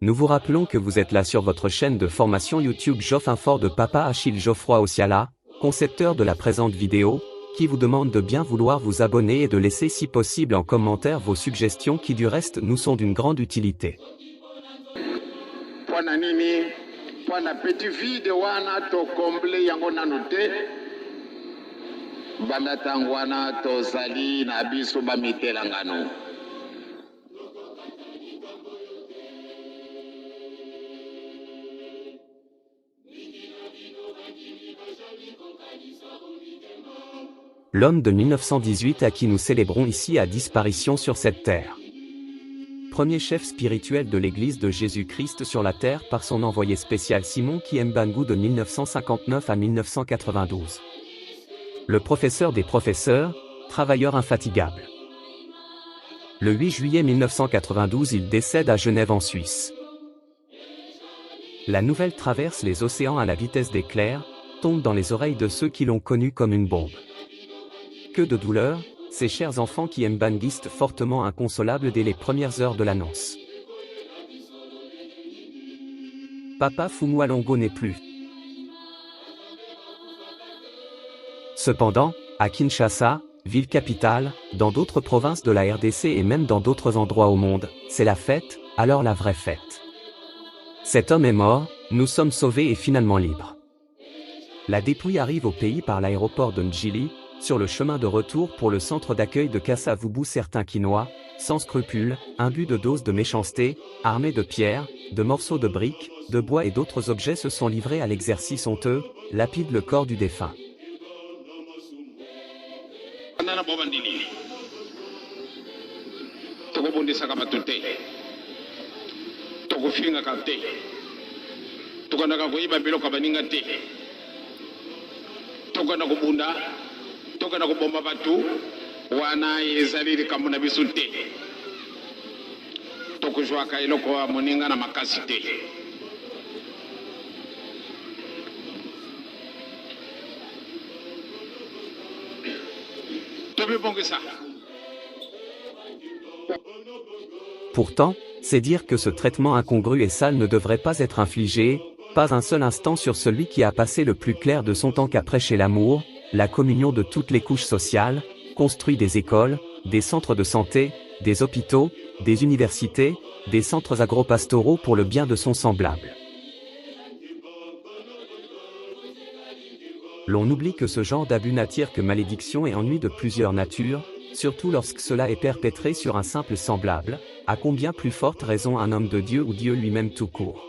Nous vous rappelons que vous êtes là sur votre chaîne de formation YouTube Geoff Infort de Papa Achille Geoffroy Osiala, concepteur de la présente vidéo, qui vous demande de bien vouloir vous abonner et de laisser si possible en commentaire vos suggestions qui du reste nous sont d'une grande utilité. Pwana petit vide wana to komble yango nanu te banda ntango wana tozali na biso bamitelangano. L'homme de 1918 à qui nous célébrons ici a disparition sur cette terre. Premier chef spirituel de l'Église de Jésus-Christ sur la terre par son envoyé spécial Simon Kiembangu de 1959 à 1992. Le professeur des professeurs, travailleur infatigable. Le 8 juillet 1992 il décède à Genève en Suisse. La nouvelle traverse les océans à la vitesse d'éclair, tombe dans les oreilles de ceux qui l'ont connu comme une bombe. Que de douleur, ces chers enfants kiembanguistes fortement inconsolables dès les premières heures de l'annonce. Papa Fumwalongo n'est plus. Cependant, à Kinshasa, ville capitale, dans d'autres provinces de la RDC et même dans d'autres endroits au monde, c'est la fête, alors la vraie fête. Cet homme est mort, nous sommes sauvés et finalement libres. La dépouille arrive au pays par l'aéroport de Njili, sur le chemin de retour pour le centre d'accueil de Kassavubu. Certains Quinois, sans scrupules, imbus de doses de méchanceté, armés de pierres, de morceaux de briques, de bois et d'autres objets se sont livrés à l'exercice honteux, lapident le corps du défunt. Tokana kubomba batu wana ezalili kamuna bisute tokujwaka iloko wa moninga na makasi te. Pourtant, c'est dire que ce traitement incongru et sale ne devrait pas être infligé, pas un seul instant sur celui qui a passé le plus clair de son temps qu'à prêcher l'amour, la communion de toutes les couches sociales, construit des écoles, des centres de santé, des hôpitaux, des universités, des centres agropastoraux pour le bien de son semblable. L'on oublie que ce genre d'abus n'attire que malédiction et ennui de plusieurs natures, surtout lorsque cela est perpétré sur un simple semblable, à combien plus forte raison un homme de Dieu ou Dieu lui-même tout court.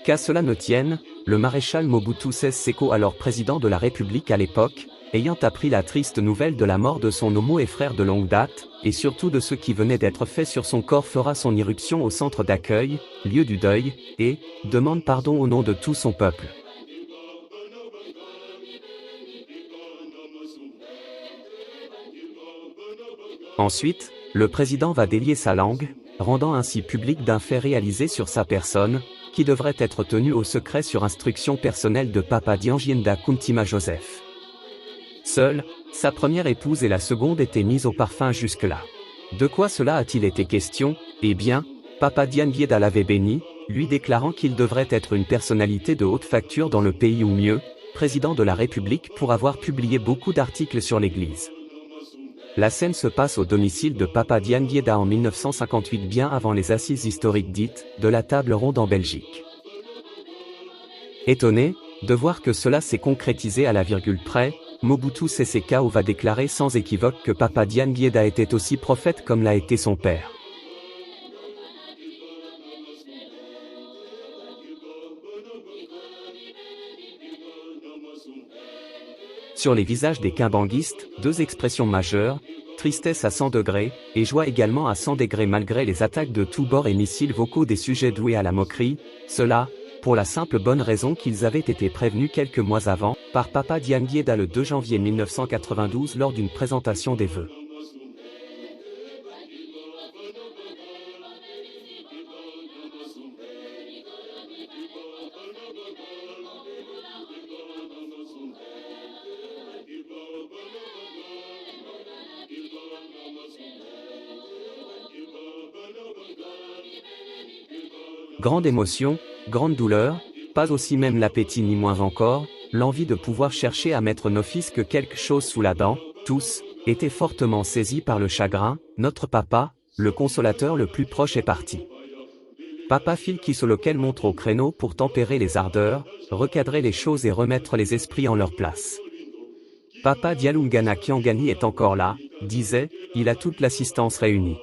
Qu'à cela ne tienne, le maréchal Mobutu Sese Seko, alors président de la République à l'époque, ayant appris la triste nouvelle de la mort de son homo et frère de longue date, et surtout de ce qui venait d'être fait sur son corps, fera son irruption au centre d'accueil, lieu du deuil, et demande pardon au nom de tout son peuple. Ensuite, le président va délier sa langue, rendant ainsi public d'un fait réalisé sur sa personne, qui devrait être tenu au secret sur instruction personnelle de Papa Diangienda Kuntima Joseph. Seule, sa première épouse et la seconde étaient mises au parfum jusque-là. De quoi cela a-t-il été question? Eh bien, Papa Diangienda l'avait béni, lui déclarant qu'il devrait être une personnalité de haute facture dans le pays ou mieux, président de la République pour avoir publié beaucoup d'articles sur l'Église. La scène se passe au domicile de Papa Diangienda en 1958, bien avant les assises historiques dites de la table ronde en Belgique. Étonné de voir que cela s'est concrétisé à la virgule près, Mobutu Sese Seko va déclarer sans équivoque que Papa Diangienda était aussi prophète comme l'a été son père. Sur les visages des kimbanguistes, deux expressions majeures, tristesse à 100 degrés, et joie également à 100 degrés malgré les attaques de tous bords et missiles vocaux des sujets doués à la moquerie, cela, pour la simple bonne raison qu'ils avaient été prévenus quelques mois avant, par Papa Diangienda le 2 janvier 1992 lors d'une présentation des vœux. Grande émotion, grande douleur, pas aussi même l'appétit ni moins encore, l'envie de pouvoir chercher à mettre nos fils que quelque chose sous la dent, tous, étaient fortement saisis par le chagrin. Notre papa, le consolateur le plus proche est parti. Papa file qui sur lequel montre au créneau pour tempérer les ardeurs, recadrer les choses et remettre les esprits en leur place. Papa Dialungana Kiangani est encore là, disait, il a toute l'assistance réunie.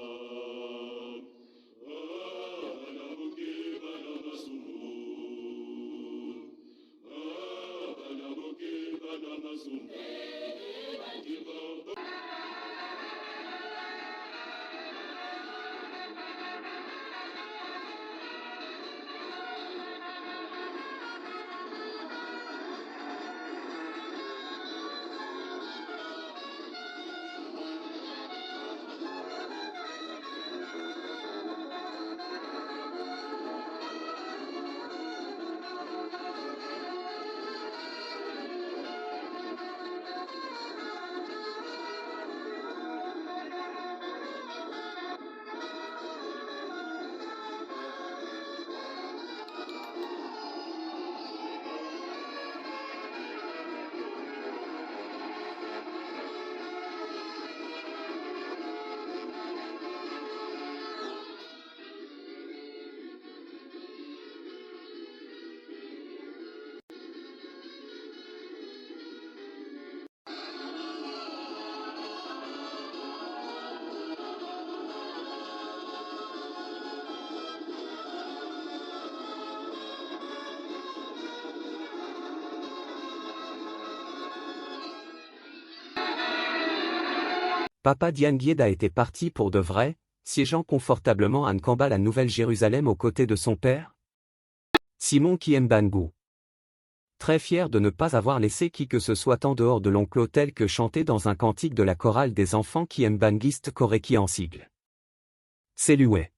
Papa Diane Guieda était parti pour de vrai, siégeant confortablement à Nkamba la Nouvelle-Jérusalem aux côtés de son père Simon Kiembangu. Très fier de ne pas avoir laissé qui que ce soit en dehors de l'oncle tel que chanté dans un cantique de la chorale des enfants Kiembanguistes Koreki en sigle. C'est Lué.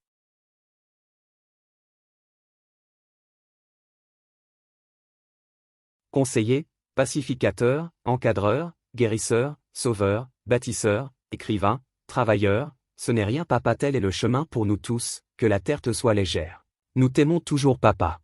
Conseiller, pacificateur, encadreur, guérisseur, sauveur, bâtisseur, écrivain, travailleur, ce n'est rien papa tel est le chemin pour nous tous, que la terre te soit légère. Nous t'aimons toujours papa.